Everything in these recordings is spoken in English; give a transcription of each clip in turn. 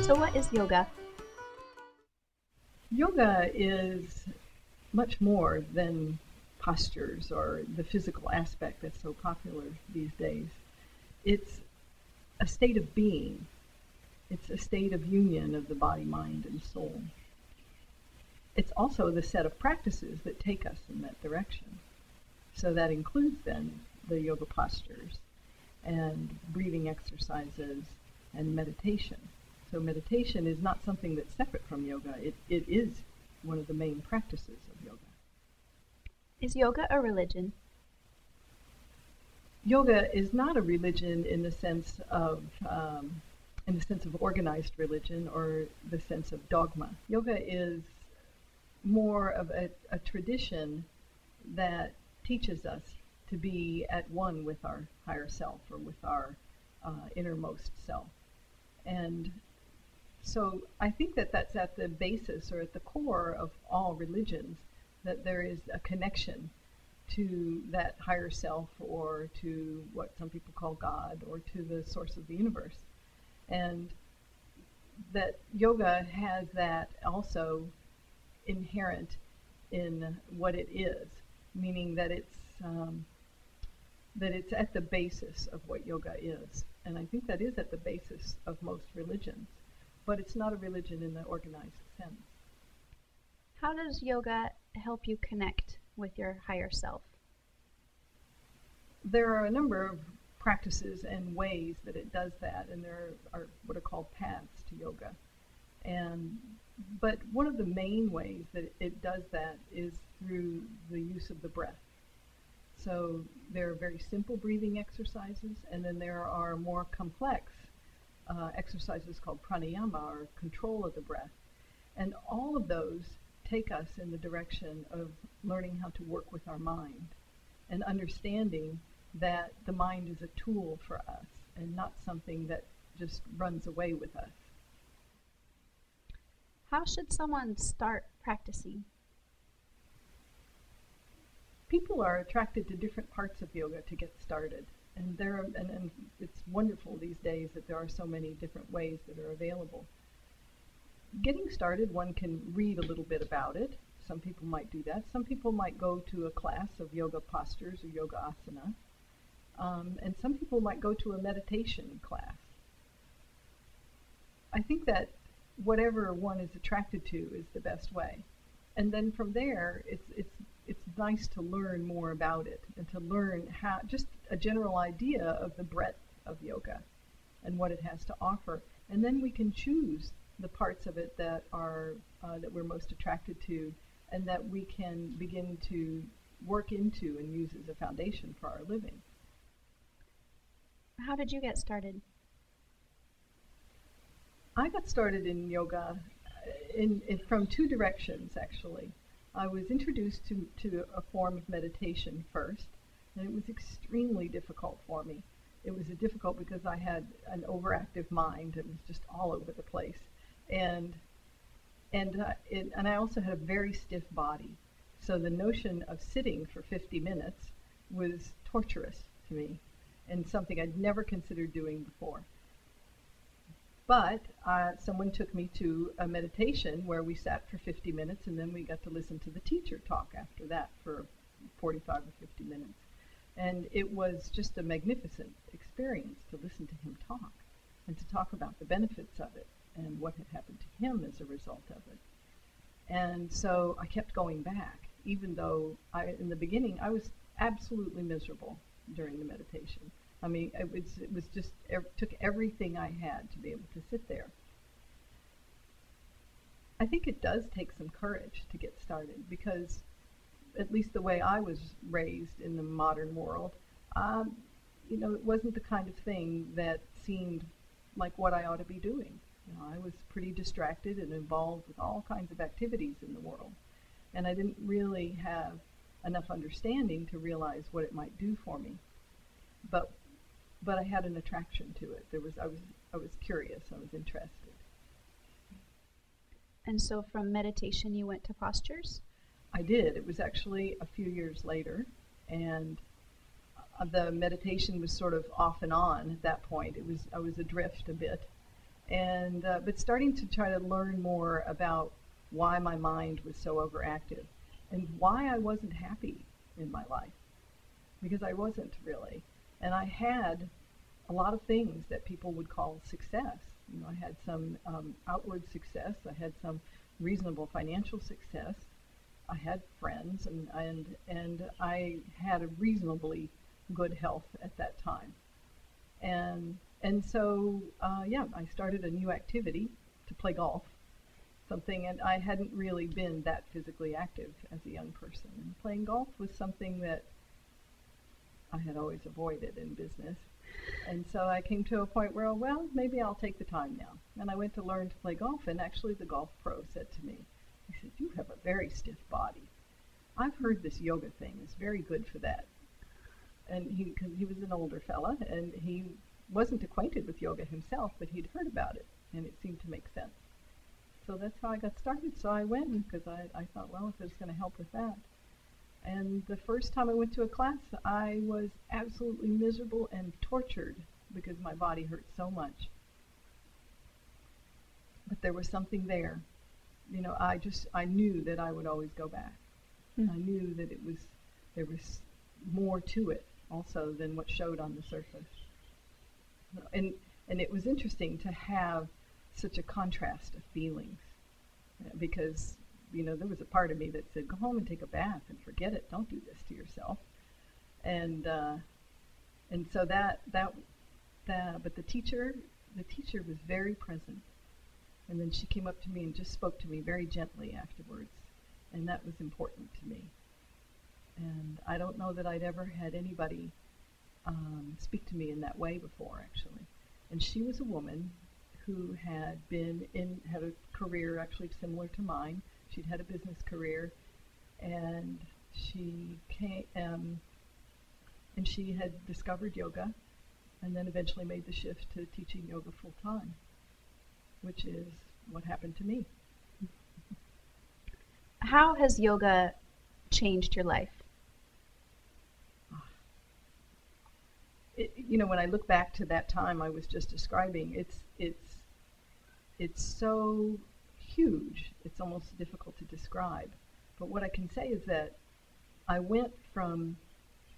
So what is yoga? Yoga is much more than postures or the physical aspect that's so popular these days. It's a state of being. It's a state of union of the body, mind, and soul. It's also the set of practices that take us in that direction. So that includes then the yoga postures and breathing exercises and meditation. So meditation is not something that's separate from yoga. It is one of the main practices of yoga. Is yoga a religion? Yoga is not a religion in the sense of organized religion or the sense of dogma. Yoga is more of a tradition that teaches us to be at one with our higher self or with our innermost self. And so I think that that's at the basis or at the core of all religions, that there is a connection to that higher self or to what some people call God or to the source of the universe. And that yoga has that also inherent in what it is, meaning that it's at the basis of what yoga is. And I think that is at the basis of most religions. But it's not a religion in the organized sense. How does yoga help you connect with your higher self? There are a number of practices and ways that it does that, and there are what are called paths to yoga. But one of the main ways that it does that is through the use of the breath. So there are very simple breathing exercises, and then there are more complex exercises called pranayama, or control of the breath. And all of those take us in the direction of learning how to work with our mind and understanding that the mind is a tool for us and not something that just runs away with us. How should someone start practicing? People are attracted to different parts of yoga to get started. And it's wonderful these days that there are so many different ways that are available. Getting started, one can read a little bit about it. Some people might do that. Some people might go to a class of yoga postures or yoga asana. And some people might go to a meditation class. I think that whatever one is attracted to is the best way. And then from there, it's nice to learn more about it and to learn how, just a general idea of the breadth of yoga and what it has to offer. And then we can choose the parts of it that are that we're most attracted to and that we can begin to work into and use as a foundation for our living. How did you get started? I got started in yoga from two directions, actually. I was introduced to a form of meditation first, and it was extremely difficult for me. It was difficult because I had an overactive mind. It was just all over the place. And I also had a very stiff body. So the notion of sitting for 50 minutes was torturous to me and something I'd never considered doing before. But someone took me to a meditation where we sat for 50 minutes and then we got to listen to the teacher talk after that for 45 or 50 minutes. And it was just a magnificent experience to listen to him talk and to talk about the benefits of it and what had happened to him as a result of it. And so I kept going back, even though in the beginning I was absolutely miserable during the meditation. I mean, it was just, it took everything I had to be able to sit there. I think it does take some courage to get started because, at least the way I was raised in the modern world, it wasn't the kind of thing that seemed like what I ought to be doing. I was pretty distracted and involved with all kinds of activities in the world. And I didn't really have enough understanding to realize what it might do for me. But I had an attraction to it. I was curious. I was interested. And so from meditation you went to postures? I did. It was actually a few years later, and the meditation was sort of off and on at that point. I was adrift a bit, And but starting to try to learn more about why my mind was so overactive and why I wasn't happy in my life, because I wasn't really. And I had a lot of things that people would call success. You know, I had some outward success. I had some reasonable financial success. I had friends, and I had a reasonably good health at that time. And so yeah, I started a new activity to play golf, something, and I hadn't really been that physically active as a young person. And playing golf was something that I had always avoided in business. And so I came to a point where, well, maybe I'll take the time now. And I went to learn to play golf, and actually the golf pro said to me, he said, "You have a very stiff body. I've heard this yoga thing is very good for that." And because he was an older fella, and he wasn't acquainted with yoga himself, but he'd heard about it, and it seemed to make sense. So that's how I got started. So I went, because I thought, well, if it's going to help with that. And the first time I went to a class, I was absolutely miserable and tortured because my body hurt so much. But there was something there. You know, I knew that I would always go back. I knew that there was more to it also than what showed on the surface. And it was interesting to have such a contrast of feelings, because, you know, there was a part of me that said, go home and take a bath and forget it. Don't do this to yourself. And so but the teacher was very present. And then she came up to me and just spoke to me very gently afterwards. And that was important to me. And I don't know that I'd ever had anybody speak to me in that way before, actually. And she was a woman who had had a career actually similar to mine. She'd had a business career, and she came, and she had discovered yoga, and then eventually made the shift to teaching yoga full time, which is what happened to me. How has yoga changed your life? You know, when I look back to that time I was just describing, it's so huge, it's almost difficult to describe. But what I can say is that I went from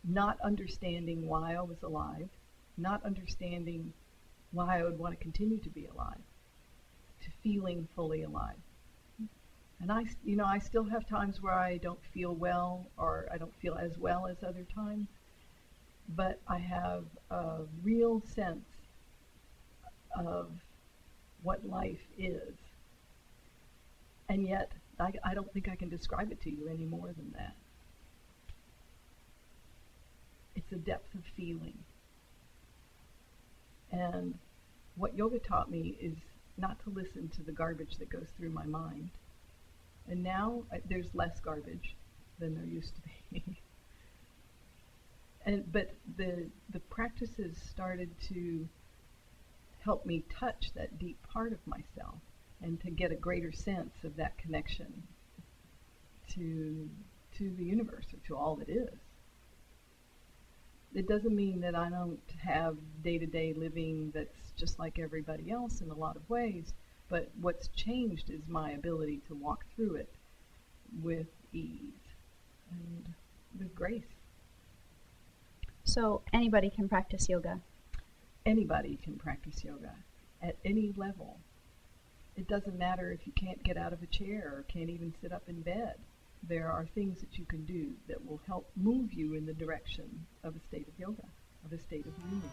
not understanding why I was alive, not understanding why I would want to continue to be alive, to feeling fully alive. And I still have times where I don't feel well, or I don't feel as well as other times, but I have a real sense of what life is. And yet, I don't think I can describe it to you any more than that. It's a depth of feeling. And what yoga taught me is not to listen to the garbage that goes through my mind. And now there's less garbage than there used to be. But the practices started to help me touch that deep part of myself and to get a greater sense of that connection to the universe, or to all that is. It doesn't mean that I don't have day-to-day living that's just like everybody else in a lot of ways, but what's changed is my ability to walk through it with ease and with grace. So anybody can practice yoga? Anybody can practice yoga at any level. It doesn't matter if you can't get out of a chair or can't even sit up in bed. There are things that you can do that will help move you in the direction of a state of yoga, of a state of union.